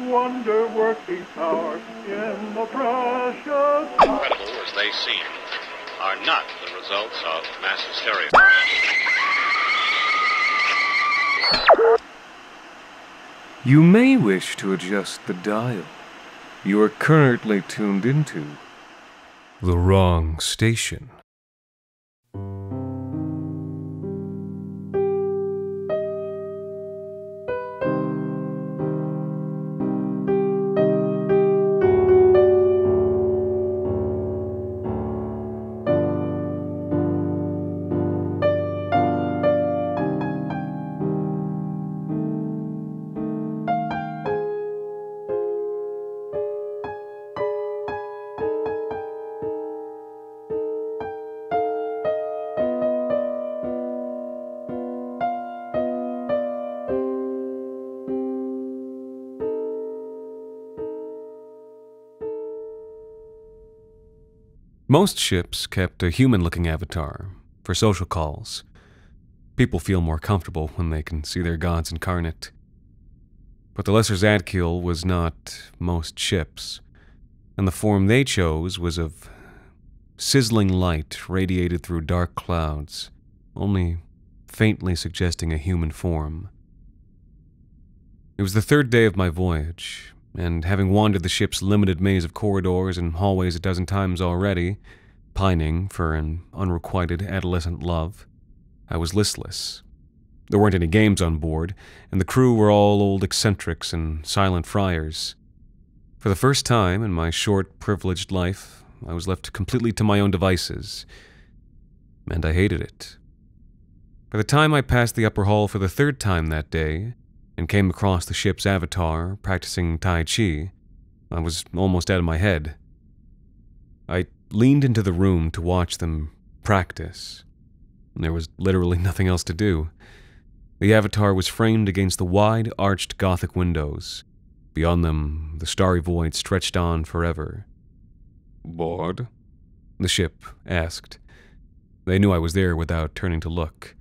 Wonder-working power in the precious... Incredible as they seem, are not the results of mass hysteria. You may wish to adjust the dial. You are currently tuned into the wrong station. Most ships kept a human-looking avatar for social calls. People feel more comfortable when they can see their gods incarnate. But the Lesser Zadkiel was not most ships, and the form they chose was of sizzling light radiated through dark clouds, only faintly suggesting a human form. It was the third day of my voyage, and having wandered the ship's limited maze of corridors and hallways a dozen times already, pining for an unrequited adolescent love, I was listless. There weren't any games on board, and the crew were all old eccentrics and silent friars. For the first time in my short, privileged life, I was left completely to my own devices, and I hated it. By the time I passed the upper hall for the third time that day, and came across the ship's avatar practicing Tai Chi, I was almost out of my head. I leaned into the room to watch them practice, and there was literally nothing else to do. The avatar was framed against the wide, arched Gothic windows. Beyond them, the starry void stretched on forever. "Bored?" the ship asked. They knew I was there without turning to look.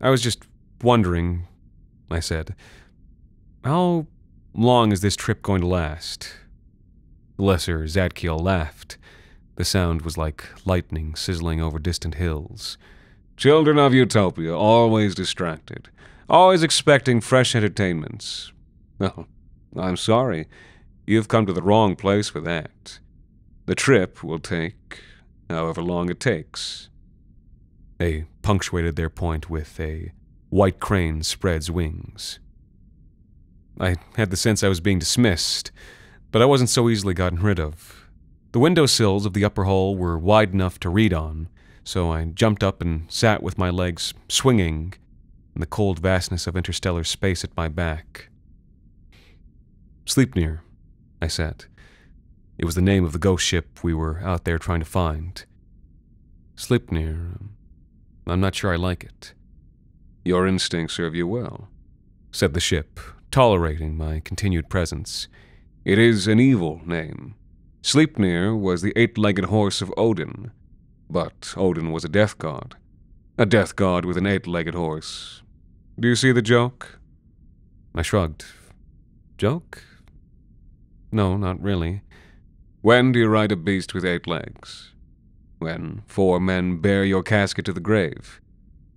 "I was just wondering," I said. "How long is this trip going to last?" The Lesser Zadkiel laughed. The sound was like lightning sizzling over distant hills. "Children of Utopia, always distracted, always expecting fresh entertainments. Oh, I'm sorry. You've come to the wrong place for that. The trip will take however long it takes." They punctuated their point with a white crane spreads wings. I had the sense I was being dismissed, but I wasn't so easily gotten rid of. The windowsills of the upper hall were wide enough to read on, so I jumped up and sat with my legs swinging in the cold vastness of interstellar space at my back. "Sleipnir," I said. It was the name of the ghost ship we were out there trying to find. "Sleipnir, I'm not sure I like it." "Your instincts serve you well," said the ship, tolerating my continued presence. "It is an evil name. Sleipnir was the eight-legged horse of Odin, but Odin was a death god. A death god with an eight-legged horse. Do you see the joke?" I shrugged. "Joke? No, not really." "When do you ride a beast with 8 legs? When 4 men bear your casket to the grave.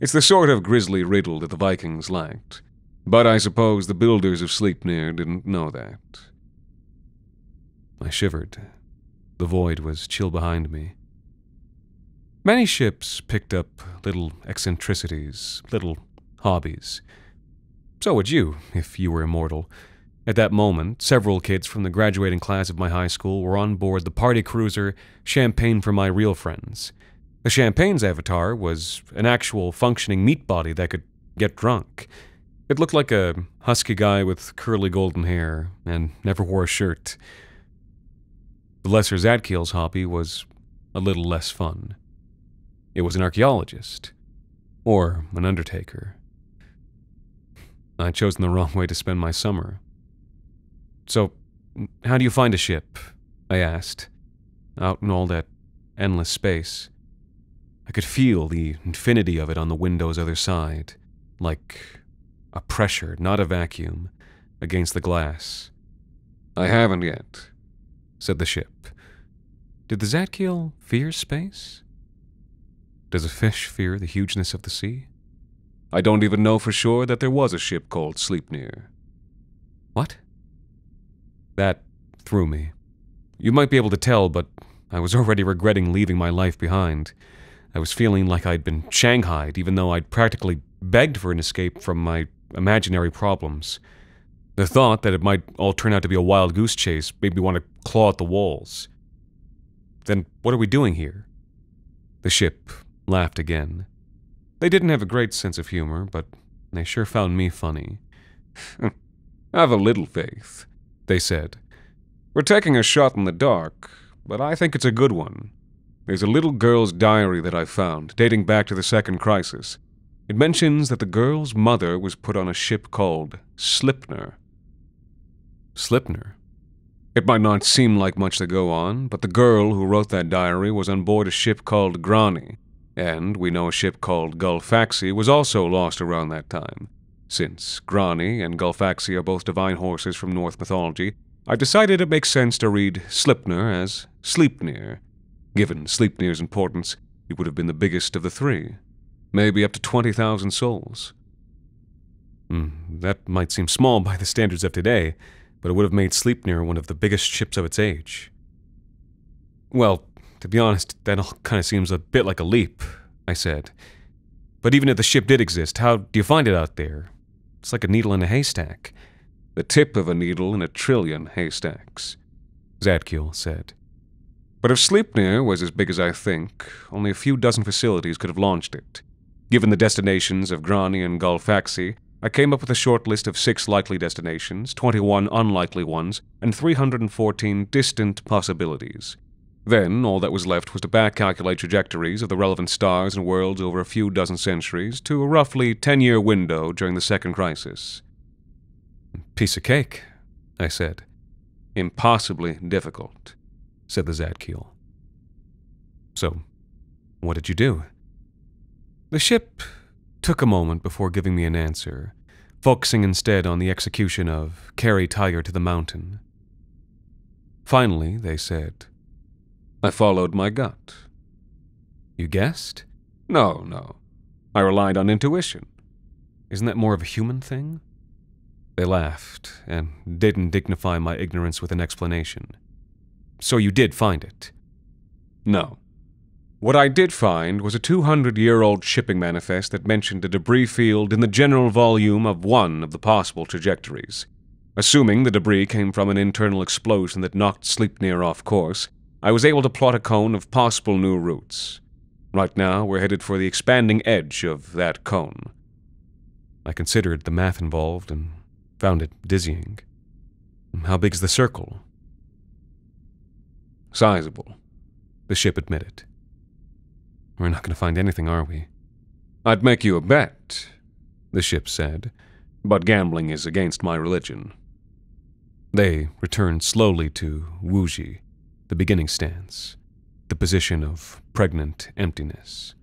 It's the sort of grisly riddle that the Vikings liked. But I suppose the builders of Sleipnir didn't know that." I shivered. The void was chill behind me. Many ships picked up little eccentricities, little hobbies. So would you, if you were immortal. At that moment, several kids from the graduating class of my high school were on board the party cruiser Champagne for My Real Friends. The Champagne's avatar was an actual functioning meat body that could get drunk. It looked like a husky guy with curly golden hair and never wore a shirt. The Lesser Zadkiel's hobby was a little less fun. It was an archaeologist, or an undertaker. I'd chosen the wrong way to spend my summer. "So, how do you find a ship?" I asked, out in all that endless space. I could feel the infinity of it on the window's other side, like a pressure, not a vacuum, against the glass. "I haven't yet," said the ship. Did the Zadkiel fear space? Does a fish fear the hugeness of the sea? I don't even know for sure that there was a ship called Sleipnir. What? That threw me. You might be able to tell, but I was already regretting leaving my life behind. I was feeling like I'd been shanghaied, even though I'd practically begged for an escape from my imaginary problems. The thought that it might all turn out to be a wild goose chase made me want to claw at the walls. Then what are we doing here? The ship laughed again. They didn't have a great sense of humor, but they sure found me funny. "Have a little faith," they said. "We're taking a shot in the dark, but I think it's a good one. There's a little girl's diary that I found, dating back to the Second Crisis. It mentions that the girl's mother was put on a ship called Sleipnir." Sleipnir? It might not seem like much to go on, but the girl who wrote that diary was on board a ship called Grani, and we know a ship called Gulfaxi was also lost around that time. Since Grani and Gulfaxi are both divine horses from Norse mythology, I decided it makes sense to read Sleipnir as Sleipnir. Given Sleipnir's importance, it would have been the biggest of the three. Maybe up to 20,000 souls. That might seem small by the standards of today, but it would have made Sleipnir one of the biggest ships of its age. Well, to be honest, that all kind of seems a bit like a leap, I said. But even if the ship did exist, how do you find it out there? It's like a needle in a haystack. The tip of a needle in a trillion haystacks, Zadkiel said. But if Sleipnir was as big as I think, only a few dozen facilities could have launched it. Given the destinations of Grani and Gulfaxi, I came up with a short list of 6 likely destinations, 21 unlikely ones, and 314 distant possibilities. Then, all that was left was to back-calculate trajectories of the relevant stars and worlds over a few dozen centuries to a roughly 10-year window during the Second Crisis. "Piece of cake," I said. "Impossibly difficult," said the Zadkiel. "So, what did you do?" The ship took a moment before giving me an answer, focusing instead on the execution of "Carry Tiger to the Mountain." Finally, they said, "I followed my gut." "You guessed?" No. I relied on intuition." "Isn't that more of a human thing?" They laughed, and didn't dignify my ignorance with an explanation. "So you did find it?" "No. What I did find was a 200-year-old shipping manifest that mentioned a debris field in the general volume of one of the possible trajectories. Assuming the debris came from an internal explosion that knocked Sleipnir off course, I was able to plot a cone of possible new routes. Right now, we're headed for the expanding edge of that cone." I considered the math involved and found it dizzying. "How big's the circle?" "Sizable," the ship admitted. "We're not going to find anything, are we?" "I'd make you a bet," the ship said, "but gambling is against my religion." They returned slowly to Wuji, the beginning stance, the position of pregnant emptiness.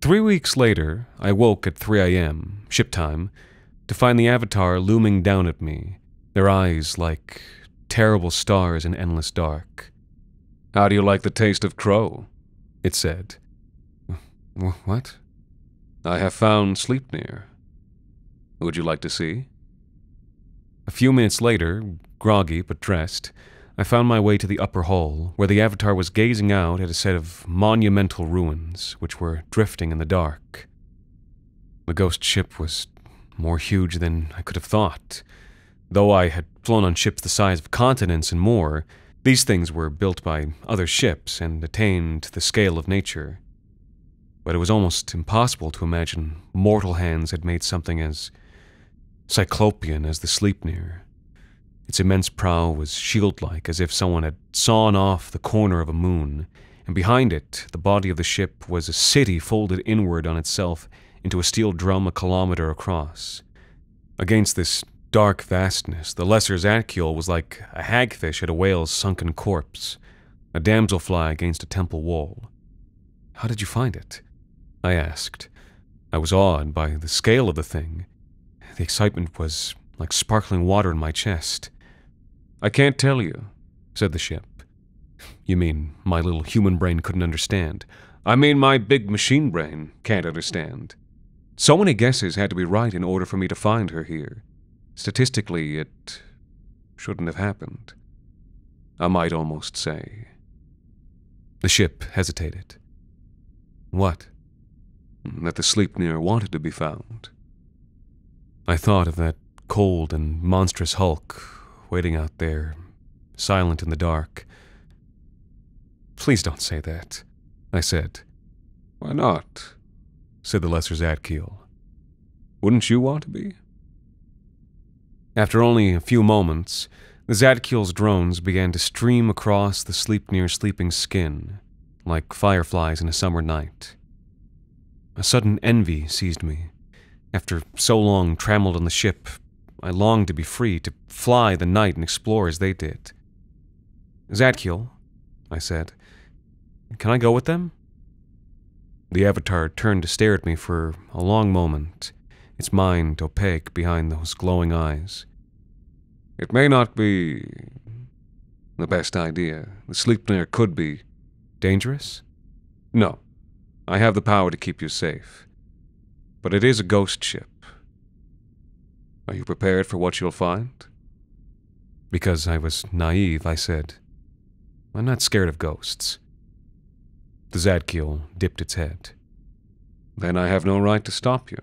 3 weeks later, I woke at 3 a.m., ship time, to find the Avatar looming down at me, their eyes like terrible stars in endless dark. "How do you like the taste of crow?" it said. What? "I have found Sleipnir. Would you like to see?" A few minutes later, groggy but dressed, I found my way to the upper hall, where the Avatar was gazing out at a set of monumental ruins, which were drifting in the dark. The ghost ship was more huge than I could have thought. Though I had flown on ships the size of continents and more, these things were built by other ships and attained the scale of nature. But it was almost impossible to imagine mortal hands had made something as cyclopean as the Sleipnir. Its immense prow was shield-like, as if someone had sawn off the corner of a moon, and behind it, the body of the ship was a city folded inward on itself into a steel drum a kilometer across. Against this dark vastness, the lesser Zadkiel was like a hagfish at a whale's sunken corpse, a damselfly against a temple wall. "How did you find it?" I asked. I was awed by the scale of the thing. The excitement was like sparkling water in my chest. "I can't tell you," said the ship. "You mean my little human brain couldn't understand?" "I mean my big machine brain can't understand. So many guesses had to be right in order for me to find her here. Statistically, it shouldn't have happened. I might almost say." The ship hesitated. "What?" "That the Sleipnir wanted to be found." I thought of that cold and monstrous hulk waiting out there, silent in the dark. "Please don't say that," I said. "Why not?" said the Lesser Zadkiel. "Wouldn't you want to be?" After only a few moments, the Zadkiel's drones began to stream across the Sleipnir's sleeping skin, like fireflies in a summer night. A sudden envy seized me. After so long trammeled on the ship, I longed to be free, to fly the night and explore as they did. "Zadkiel," I said, "can I go with them?" The Avatar turned to stare at me for a long moment, its mind opaque behind those glowing eyes. "It may not be the best idea. The Sleipnir could be dangerous? No. I have the power to keep you safe. But it is a ghost ship. Are you prepared for what you'll find?" Because I was naive, I said, "I'm not scared of ghosts." The Zadkiel dipped its head. "Then I have no right to stop you."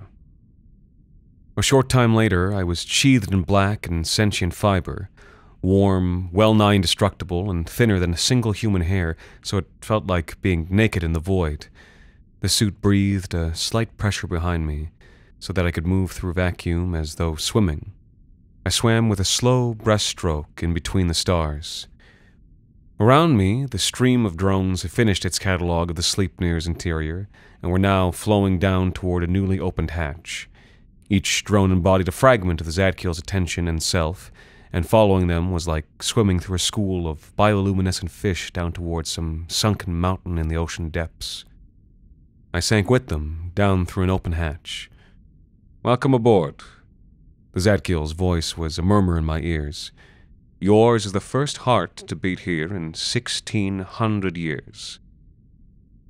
A short time later, I was sheathed in black and sentient fiber, warm, well-nigh indestructible, and thinner than a single human hair, so it felt like being naked in the void. The suit breathed a slight pressure behind me, so that I could move through vacuum as though swimming. I swam with a slow breaststroke in between the stars. Around me, the stream of drones had finished its catalogue of the Sleipnir's interior, and were now flowing down toward a newly opened hatch. Each drone embodied a fragment of the Zadkiel's attention and self, and following them was like swimming through a school of bioluminescent fish down towards some sunken mountain in the ocean depths. I sank with them, down through an open hatch. "Welcome aboard." The Zadkiel's voice was a murmur in my ears. "Yours is the first heart to beat here in 1,600 years."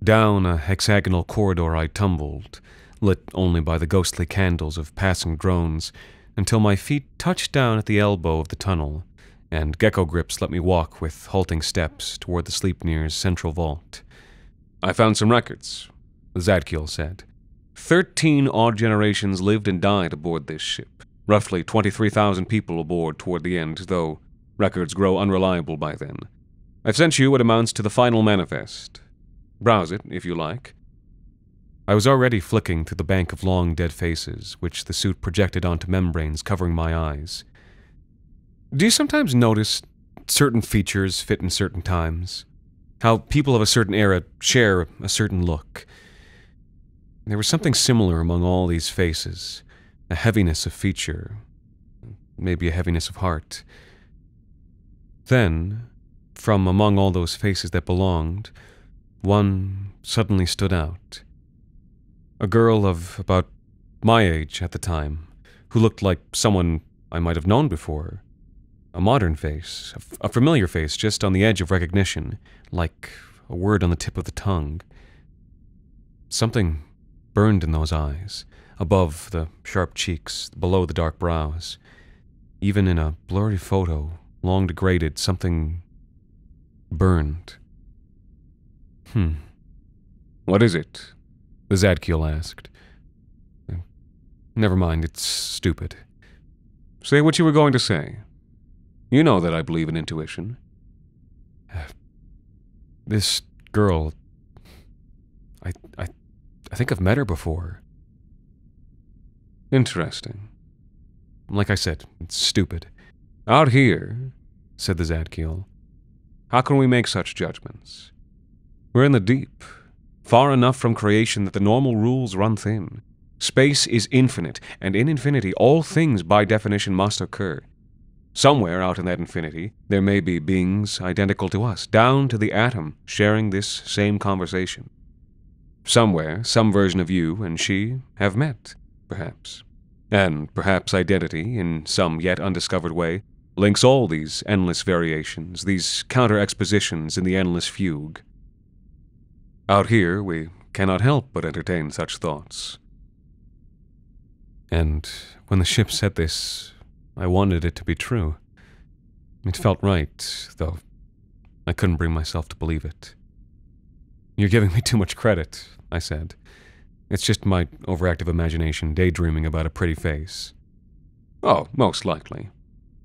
Down a hexagonal corridor I tumbled, lit only by the ghostly candles of passing drones, until my feet touched down at the elbow of the tunnel, and gecko grips let me walk with halting steps toward the Sleipnir's central vault. "I found some records," the Zadkiel said. 13 odd generations lived and died aboard this ship. Roughly 23,000 people aboard toward the end, though records grow unreliable by then. I've sent you what amounts to the final manifest. Browse it, if you like. I was already flicking through the bank of long dead faces, which the suit projected onto membranes covering my eyes. Do you sometimes notice certain features fit in certain times? How people of a certain era share a certain look? There was something similar among all these faces, a heaviness of feature, maybe a heaviness of heart. Then, from among all those faces that belonged, one suddenly stood out. A girl of about my age at the time, who looked like someone I might have known before. A modern face, a familiar face just on the edge of recognition, like a word on the tip of the tongue. Something burned in those eyes, above the sharp cheeks, below the dark brows. Even in a blurry photo, long degraded, something burned. What is it? The Zadkiel asked. Never mind, it's stupid. Say what you were going to say. You know that I believe in intuition. This girl... I think I've met her before. Interesting. Like I said, it's stupid. Out here, said the Zadkiel, how can we make such judgments? We're in the deep, far enough from creation that the normal rules run thin. Space is infinite, and in infinity all things by definition must occur. Somewhere out in that infinity, there may be beings identical to us, down to the atom, sharing this same conversation. Somewhere, some version of you and she have met, perhaps. And perhaps identity, in some yet undiscovered way, links all these endless variations, these counter-expositions in the endless fugue. Out here, we cannot help but entertain such thoughts. And when the ship said this, I wanted it to be true. It felt right, though I couldn't bring myself to believe it. "You're giving me too much credit," I said. "It's just my overactive imagination daydreaming about a pretty face." "Oh, most likely,"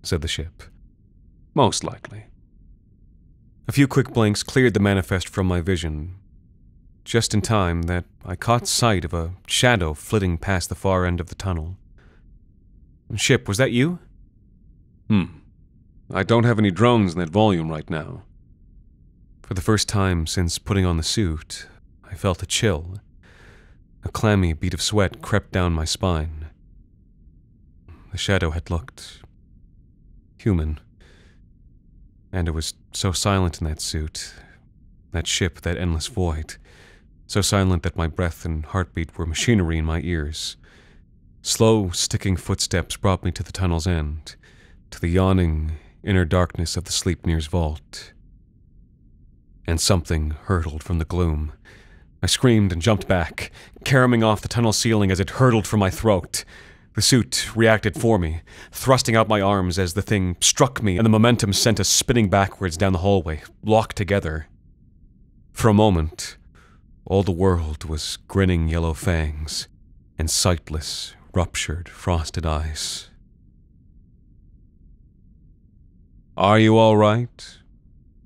said the ship. "Most likely." A few quick blinks cleared the manifest from my vision, just in time that I caught sight of a shadow flitting past the far end of the tunnel. "Ship, was that you?" I don't have any drones in that volume right now." For the first time since putting on the suit, I felt a chill. A clammy bead of sweat crept down my spine. The shadow had looked human. And it was so silent in that suit, that ship, that endless void, so silent that my breath and heartbeat were machinery in my ears. Slow, sticking footsteps brought me to the tunnel's end, to the yawning inner darkness of the Sleipnir's vault. And something hurtled from the gloom. I screamed and jumped back, caroming off the tunnel ceiling as it hurtled from my throat. The suit reacted for me, thrusting out my arms as the thing struck me, and the momentum sent us spinning backwards down the hallway, locked together. For a moment, all the world was grinning yellow fangs and sightless, ruptured, frosted eyes. "Are you all right?"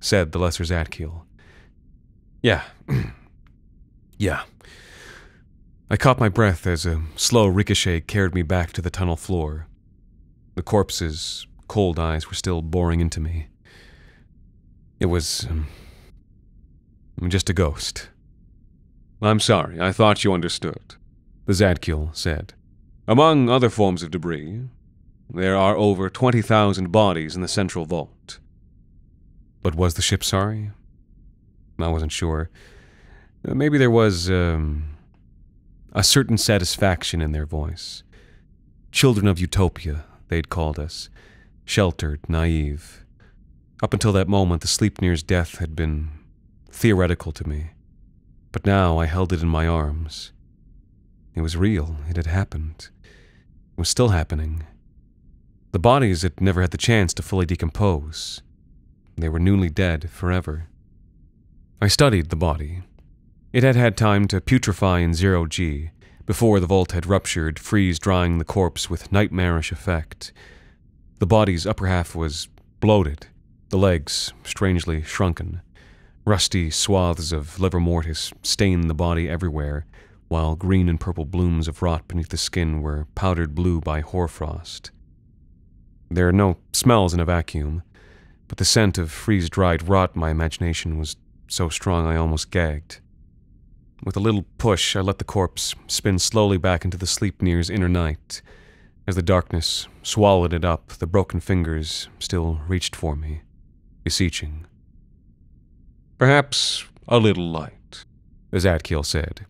said the Lesser Zadkiel. "Yeah. Yeah." I caught my breath as a slow ricochet carried me back to the tunnel floor. The corpse's cold eyes were still boring into me. It was just a ghost. "I'm sorry, I thought you understood," the Zadkiel said. "Among other forms of debris, there are over 20,000 bodies in the central vault." But was the ship sorry? I wasn't sure. Maybe there was a certain satisfaction in their voice. Children of utopia, they'd called us. Sheltered, naive. Up until that moment, the Sleipnir's death had been theoretical to me. But now I held it in my arms. It was real. It had happened. It was still happening. The bodies had never had the chance to fully decompose. They were newly dead forever. I studied the body. It had had time to putrefy in 0G, before the vault had ruptured, freeze-drying the corpse with nightmarish effect. The body's upper half was bloated, the legs strangely shrunken. Rusty swaths of livor mortis stained the body everywhere, while green and purple blooms of rot beneath the skin were powdered blue by hoarfrost. There are no smells in a vacuum, but the scent of freeze-dried rot in my imagination was so strong I almost gagged. With a little push, I let the corpse spin slowly back into the Sleipnir's inner night. As the darkness swallowed it up, the broken fingers still reached for me, beseeching. "Perhaps a little light," the Zadkiel said,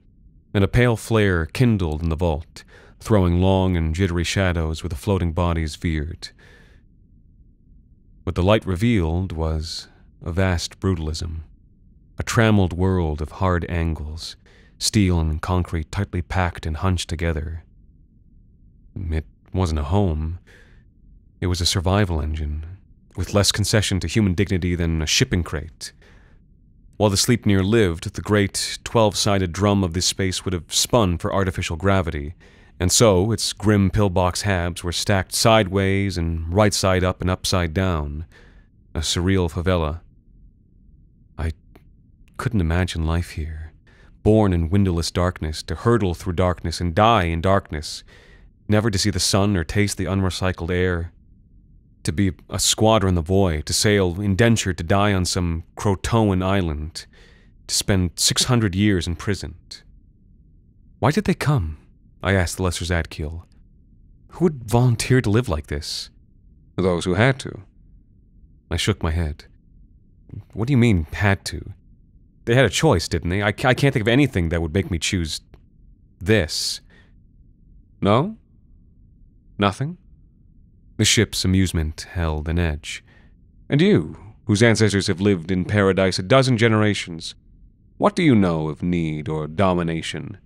and a pale flare kindled in the vault, throwing long and jittery shadows where the floating bodies veered. What the light revealed was a vast brutalism, a trammeled world of hard angles, steel and concrete tightly packed and hunched together. It wasn't a home. It was a survival engine, with less concession to human dignity than a shipping crate. While the Sleipnir lived, the great 12-sided drum of this space would have spun for artificial gravity, and so its grim pillbox habs were stacked sideways and right side up and upside down, a surreal favela. I couldn't imagine life here, born in windowless darkness, to hurtle through darkness and die in darkness, never to see the sun or taste the unrecycled air, to be a squatter in the void, to sail indentured to die on some Croatoan island, to spend 600 years imprisoned. Why did they come? I asked the Lesser Zadkiel. Who would volunteer to live like this? Those who had to. I shook my head. What do you mean, had to? They had a choice, didn't they? I can't think of anything that would make me choose this. No? Nothing? The ship's amusement held an edge. And you, whose ancestors have lived in paradise a dozen generations, what do you know of need or domination?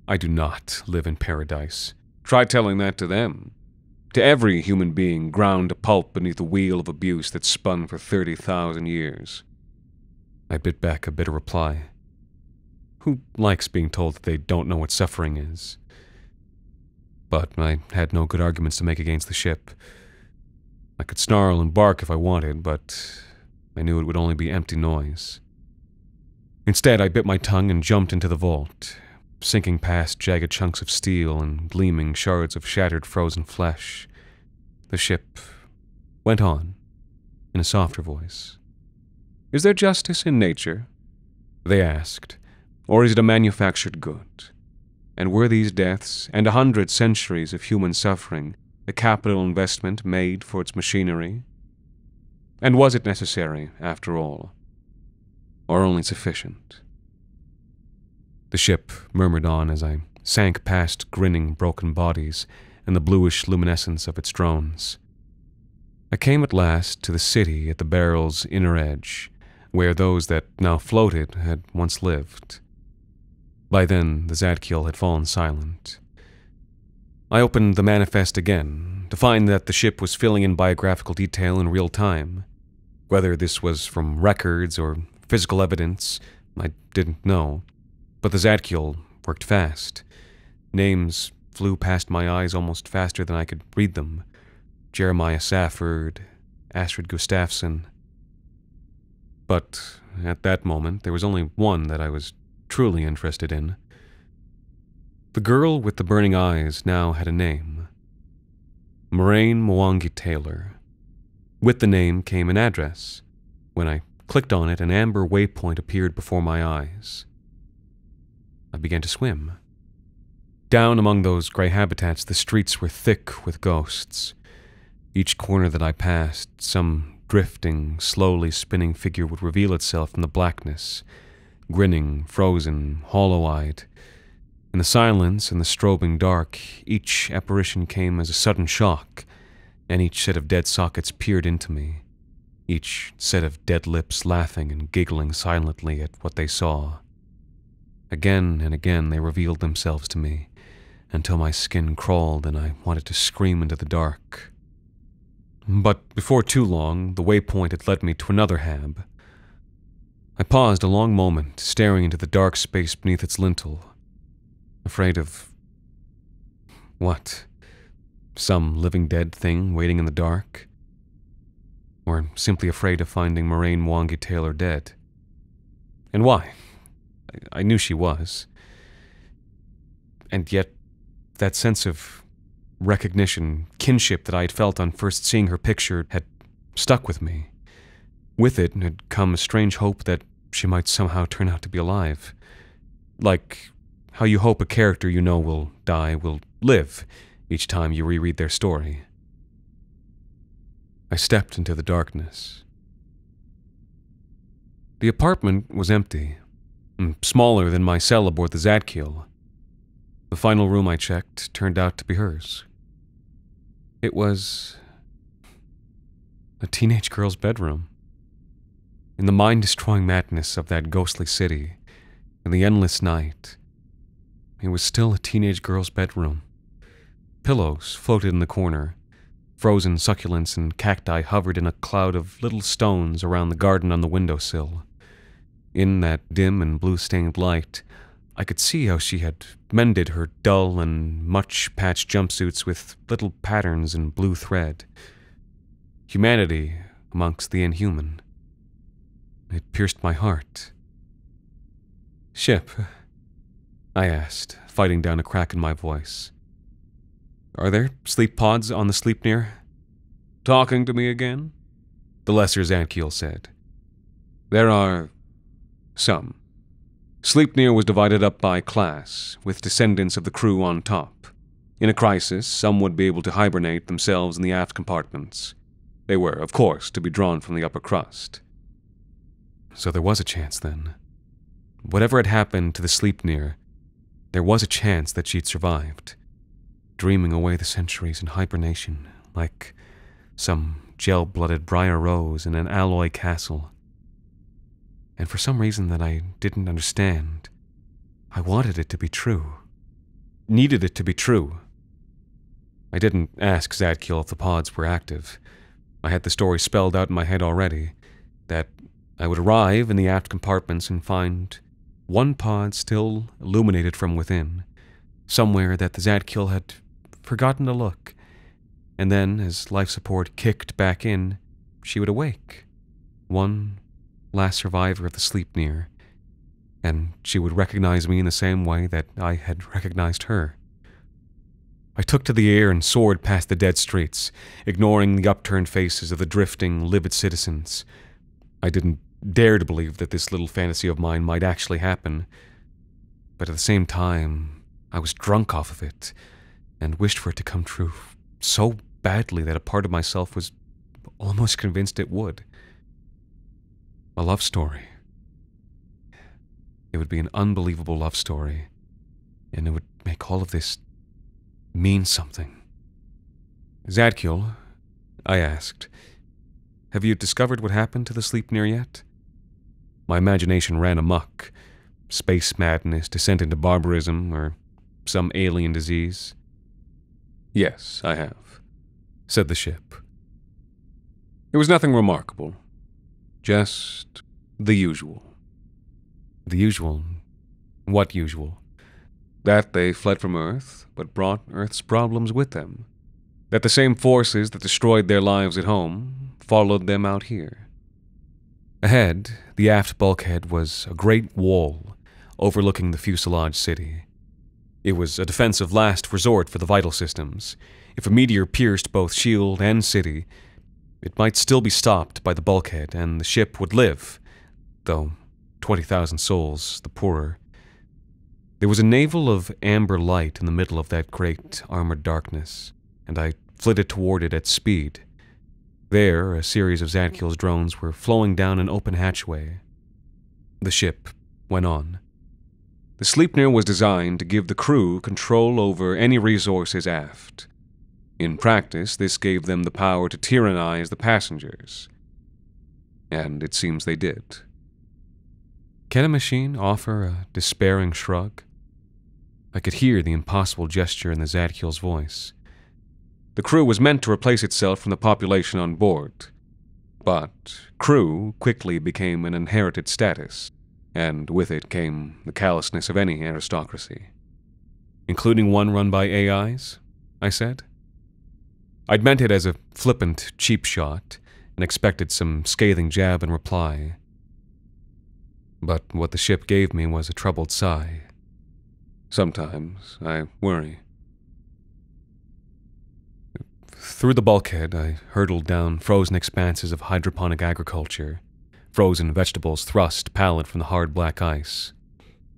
I do not live in paradise. Try telling that to them. To every human being ground to pulp beneath the wheel of abuse that spun for 30,000 years. I bit back a bitter reply. Who likes being told that they don't know what suffering is? But I had no good arguments to make against the ship. I could snarl and bark if I wanted, but I knew it would only be empty noise. Instead, I bit my tongue and jumped into the vault, sinking past jagged chunks of steel and gleaming shards of shattered frozen flesh. The ship went on, in a softer voice. Is there justice in nature? They asked. Or is it a manufactured good? And were these deaths, and 100 centuries of human suffering, a capital investment made for its machinery? And was it necessary, after all? Or only sufficient? The ship murmured on as I sank past grinning broken bodies and the bluish luminescence of its drones. I came at last to the city at the barrel's inner edge, where those that now floated had once lived. By then, the Zadkiel had fallen silent. I opened the manifest again, to find that the ship was filling in biographical detail in real time. Whether this was from records or physical evidence, I didn't know. But the Zadkiel worked fast. Names flew past my eyes almost faster than I could read them. Jeremiah Safford, Astrid Gustafsson. But at that moment, there was only one that I was truly interested in. The girl with the burning eyes now had a name. Moraine Mwangi Taylor. With the name came an address. When I clicked on it, an amber waypoint appeared before my eyes. I began to swim. Down among those gray habitats, the streets were thick with ghosts. Each corner that I passed, some drifting, slowly spinning figure would reveal itself from the blackness, grinning, frozen, hollow-eyed. In the silence and the strobing dark, each apparition came as a sudden shock, and each set of dead sockets peered into me, each set of dead lips laughing and giggling silently at what they saw. Again and again they revealed themselves to me, until my skin crawled and I wanted to scream into the dark. But before too long, the waypoint had led me to another hab. I paused a long moment, staring into the dark space beneath its lintel, afraid of... what? Some living dead thing waiting in the dark? Or simply afraid of finding Moraine Mwangi Taylor dead? And why? I knew she was. And yet, that sense of recognition, kinship that I had felt on first seeing her picture had stuck with me. With it had come a strange hope that she might somehow turn out to be alive. Like how you hope a character you know will die will live each time you reread their story. I stepped into the darkness. The apartment was empty, smaller than my cell aboard the Zadkiel. The final room I checked turned out to be hers. It was a teenage girl's bedroom. In the mind-destroying madness of that ghostly city, in the endless night, it was still a teenage girl's bedroom. Pillows floated in the corner. Frozen succulents and cacti hovered in a cloud of little stones around the garden on the windowsill. In that dim and blue-stained light, I could see how she had mended her dull and much-patched jumpsuits with little patterns in blue thread. Humanity amongst the inhuman. It pierced my heart. "Ship," I asked, fighting down a crack in my voice. "Are there sleep pods on the Sleipnir?" "Talking to me again?" the lesser Zadkiel said. "There are some. Sleipnir was divided up by class, with descendants of the crew on top. In a crisis, some would be able to hibernate themselves in the aft compartments. They were, of course, to be drawn from the upper crust." So there was a chance, then. Whatever had happened to the Sleipnir, there was a chance that she'd survived. dreaming away the centuries in hibernation, like some gel-blooded briar rose in an alloy castle. And for some reason that I didn't understand, I wanted it to be true. Needed it to be true. I didn't ask Zadkiel if the pods were active. I had the story spelled out in my head already, that I would arrive in the aft compartments and find one pod still illuminated from within, somewhere that the Zadkiel had forgotten to look, and then, as life support kicked back in, she would awake, one last survivor of the Sleipnir, and she would recognize me in the same way that I had recognized her. I took to the air and soared past the dead streets, ignoring the upturned faces of the drifting, livid citizens. I didn't dare to believe that this little fantasy of mine might actually happen, but at the same time, I was drunk off of it, and wished for it to come true so badly that a part of myself was almost convinced it would. A love story. It would be an unbelievable love story, and it would make all of this mean something. Zadkiel, I asked, have you discovered what happened to the Sleipnir yet? My imagination ran amok. Space madness, descent into barbarism, or some alien disease. Yes, I have, said the ship. It was nothing remarkable. Just the usual. The usual? What usual? That they fled from Earth, but brought Earth's problems with them. That the same forces that destroyed their lives at home followed them out here. Ahead, the aft bulkhead was a great wall overlooking the fuselage city. It was a defensive last resort for the vital systems. If a meteor pierced both shield and city, it might still be stopped by the bulkhead and the ship would live, though 20,000 souls the poorer. There was a navel of amber light in the middle of that great armored darkness, and I flitted toward it at speed. There, a series of Zadkiel's drones were flowing down an open hatchway. The ship went on. The Sleipnir was designed to give the crew control over any resources aft. In practice, this gave them the power to tyrannize the passengers. And it seems they did. Can a machine offer a despairing shrug? I could hear the impossible gesture in the Zadkiel's voice. The crew was meant to replace itself from the population on board. But crew quickly became an inherited status, and with it came the callousness of any aristocracy. Including one run by AIs? I said. I'd meant it as a flippant, cheap shot, and expected some scathing jab in reply. But what the ship gave me was a troubled sigh. Sometimes I worry. Through the bulkhead, I hurtled down frozen expanses of hydroponic agriculture, frozen vegetables thrust pallid from the hard black ice,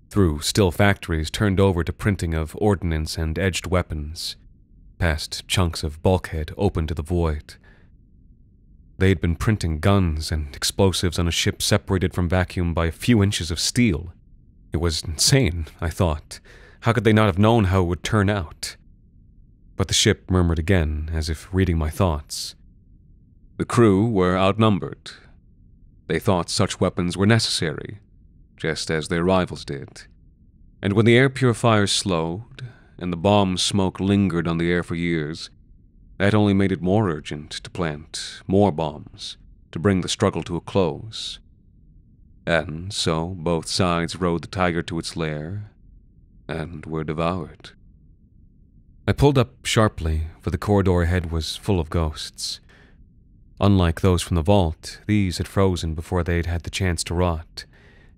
through still factories turned over to printing of ordnance and edged weapons, past chunks of bulkhead open to the void. They had been printing guns and explosives on a ship separated from vacuum by a few inches of steel. It was insane, I thought. How could they not have known how it would turn out? But the ship murmured again, as if reading my thoughts. The crew were outnumbered. They thought such weapons were necessary, just as their rivals did. And when the air purifiers slowed, and the bomb smoke lingered on the air for years, that only made it more urgent to plant more bombs, to bring the struggle to a close. And so both sides rode the tiger to its lair, and were devoured. I pulled up sharply, for the corridor ahead was full of ghosts. Unlike those from the vault, these had frozen before they'd had the chance to rot,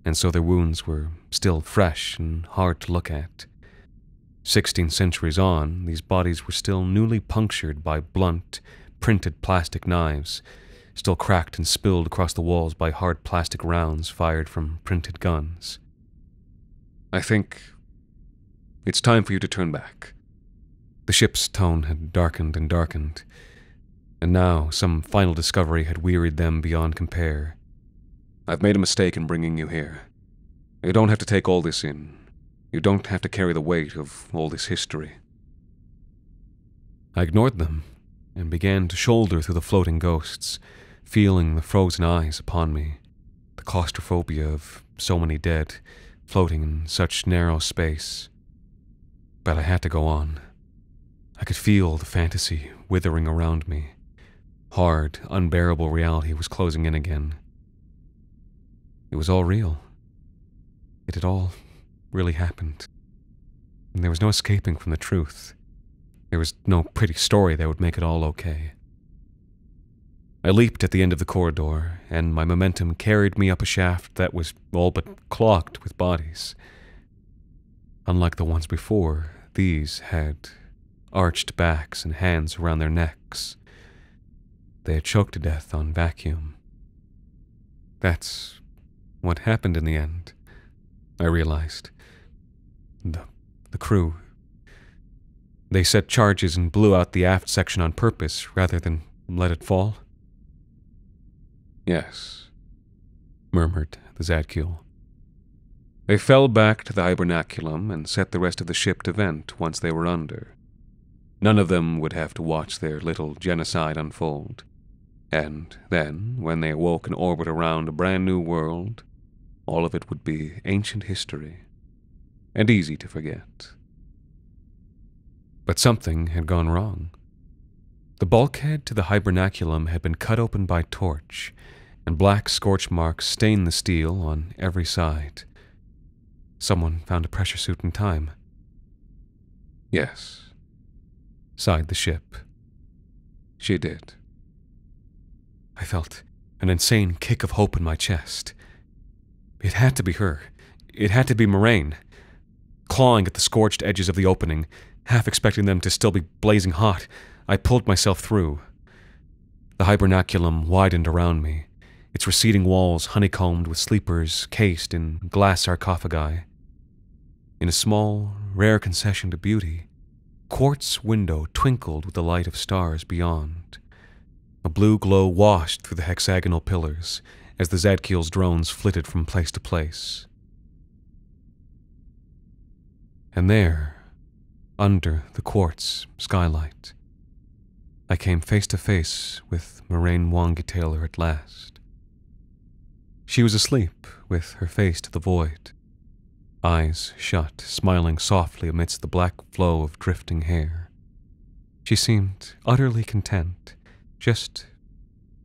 and so their wounds were still fresh and hard to look at. 16 centuries on, these bodies were still newly punctured by blunt, printed plastic knives, still cracked and spilled across the walls by hard plastic rounds fired from printed guns. I think it's time for you to turn back. The ship's tone had darkened and darkened, and now some final discovery had wearied them beyond compare. I've made a mistake in bringing you here. You don't have to take all this in. You don't have to carry the weight of all this history. I ignored them and began to shoulder through the floating ghosts, feeling the frozen eyes upon me, the claustrophobia of so many dead, floating in such narrow space. But I had to go on. I could feel the fantasy withering around me. Hard, unbearable reality was closing in again. It was all real. It had all really happened. And there was no escaping from the truth. There was no pretty story that would make it all okay. I leaped at the end of the corridor, and my momentum carried me up a shaft that was all but clogged with bodies. Unlike the ones before, these had arched backs and hands around their necks. They had choked to death on vacuum. That's what happened in the end, I realized. The crew. They set charges and blew out the aft section on purpose rather than let it fall. Yes, murmured the Zadkiel. They fell back to the hibernaculum and set the rest of the ship to vent once they were under. None of them would have to watch their little genocide unfold. And then, when they awoke in orbit around a brand new world, all of it would be ancient history, and easy to forget. But something had gone wrong. The bulkhead to the hibernaculum had been cut open by torch, and black scorch marks stained the steel on every side. Someone found a pressure suit in time. Yes, sighed the ship. She did. I felt an insane kick of hope in my chest. It had to be her. It had to be Moraine. Clawing at the scorched edges of the opening, half expecting them to still be blazing hot, I pulled myself through. The hibernaculum widened around me, its receding walls honeycombed with sleepers cased in glass sarcophagi. In a small, rare concession to beauty, quartz window twinkled with the light of stars beyond. A blue glow washed through the hexagonal pillars as the Zadkiel's drones flitted from place to place. And there, under the quartz skylight, I came face to face with Moraine Wongi-Taylor at last. She was asleep, with her face to the void, eyes shut, smiling softly amidst the black flow of drifting hair. She seemed utterly content, just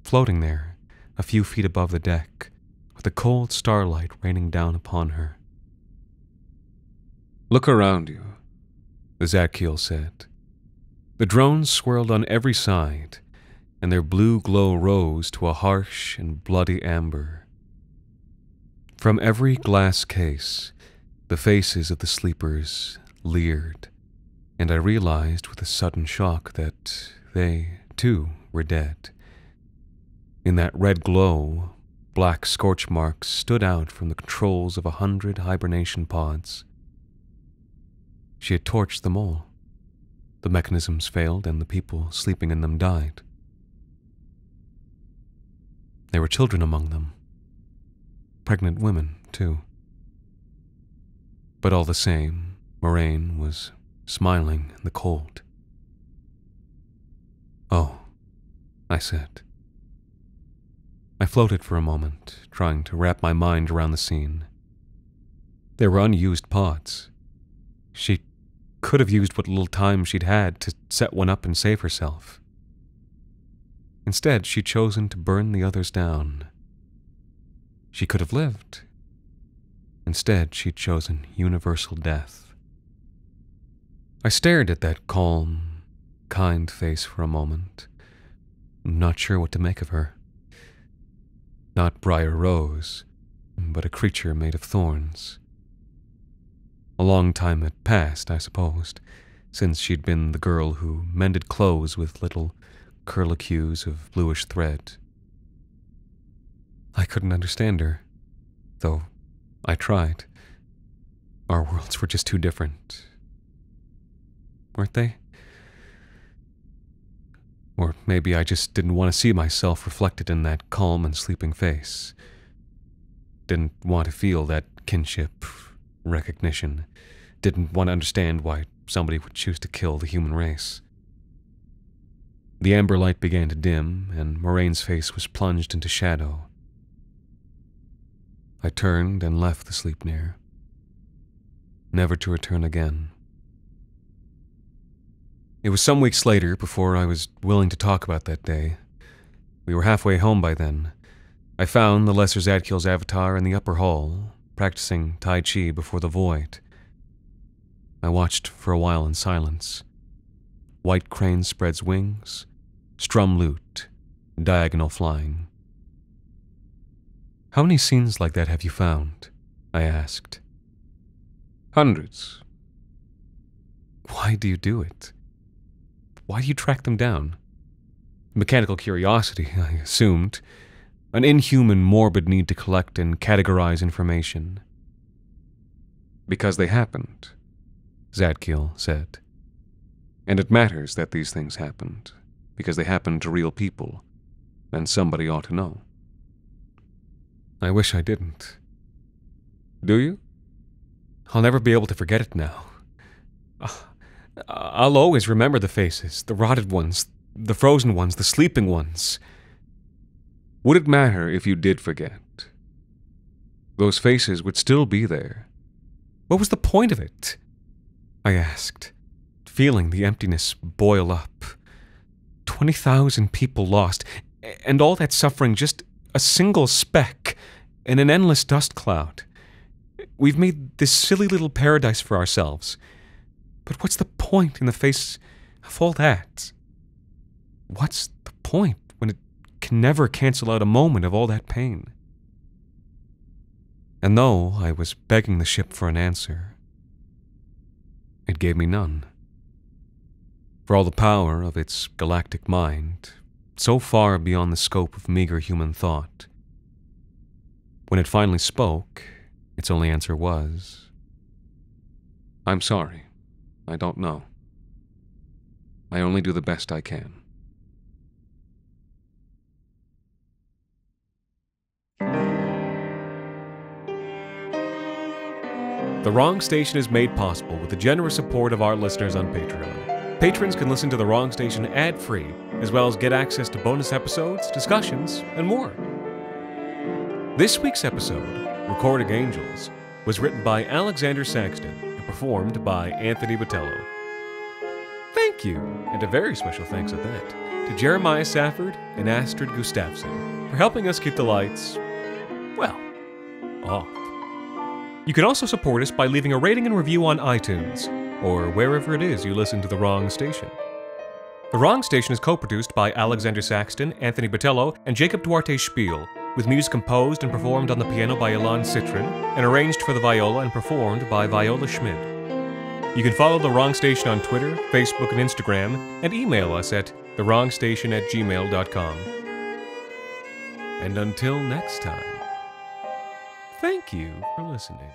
floating there, a few feet above the deck, with the cold starlight raining down upon her. Look around you, the Zadkiel said. The drones swirled on every side, and their blue glow rose to a harsh and bloody amber. From every glass case, the faces of the sleepers leered, and I realized with a sudden shock that they, too, were dead. In that red glow, black scorch marks stood out from the controls of 100 hibernation pods. She had torched them all. The mechanisms failed, and the people sleeping in them died. There were children among them. Pregnant women, too. But all the same, Moraine was smiling in the cold. Oh, I said. I floated for a moment, trying to wrap my mind around the scene. There were unused pods. She could have used what little time she'd had to set one up and save herself. Instead, she'd chosen to burn the others down. She could have lived. Instead, she'd chosen universal death. I stared at that calm, kind face for a moment, not sure what to make of her. Not Briar Rose, but a creature made of thorns. A long time had passed, I supposed, since she'd been the girl who mended clothes with little curlicues of bluish thread. I couldn't understand her, though I tried. Our worlds were just too different. Weren't they? Or maybe I just didn't want to see myself reflected in that calm and sleeping face. Didn't want to feel that kinship, recognition. Didn't want to understand why somebody would choose to kill the human race. The amber light began to dim, and Moraine's face was plunged into shadow. I turned and left the Sleipnir, never to return again. It was some weeks later before I was willing to talk about that day. We were halfway home by then. I found the Lesser Zadkiel's avatar in the upper hall, practicing Tai Chi before the void. I watched for a while in silence. White crane spreads wings, strum lute, diagonal flying. "How many scenes like that have you found?" I asked. "Hundreds." "Why do you do it? Why do you track them down?" "Mechanical curiosity," I assumed. "An inhuman, morbid need to collect and categorize information." "Because they happened," Zadkiel said. "And it matters that these things happened, because they happened to real people, and somebody ought to know." I wish I didn't. Do you? I'll never be able to forget it now. I'll always remember the faces, the rotted ones, the frozen ones, the sleeping ones. Would it matter if you did forget? Those faces would still be there. What was the point of it? I asked, feeling the emptiness boil up. 20,000 people lost, and all that suffering just a single speck in an endless dust cloud. We've made this silly little paradise for ourselves. But what's the point in the face of all that? What's the point when it can never cancel out a moment of all that pain? And though I was begging the ship for an answer, it gave me none. For all the power of its galactic mind, so far beyond the scope of meager human thought. When it finally spoke, its only answer was, "I'm sorry. I don't know. I only do the best I can." The Wrong Station is made possible with the generous support of our listeners on Patreon. Patrons can listen to The Wrong Station ad-free, as well as get access to bonus episodes, discussions, and more. This week's episode, Recording Angels, was written by Alexander Saxton and performed by Anthony Botello. Thank you, and a very special thanks at that, to Jeremiah Safford and Astrid Gustafsson for helping us keep the lights, well, off. You can also support us by leaving a rating and review on iTunes, or wherever it is you listen to The Wrong Station. The Wrong Station is co-produced by Alexander Saxton, Anthony Botello, and Jacob Duarte Spiel, with music composed and performed on the piano by Ilan Citrin, and arranged for the viola and performed by Viola Schmidt. You can follow The Wrong Station on Twitter, Facebook, and Instagram, and email us at thewrongstation@gmail.com. And until next time, thank you for listening.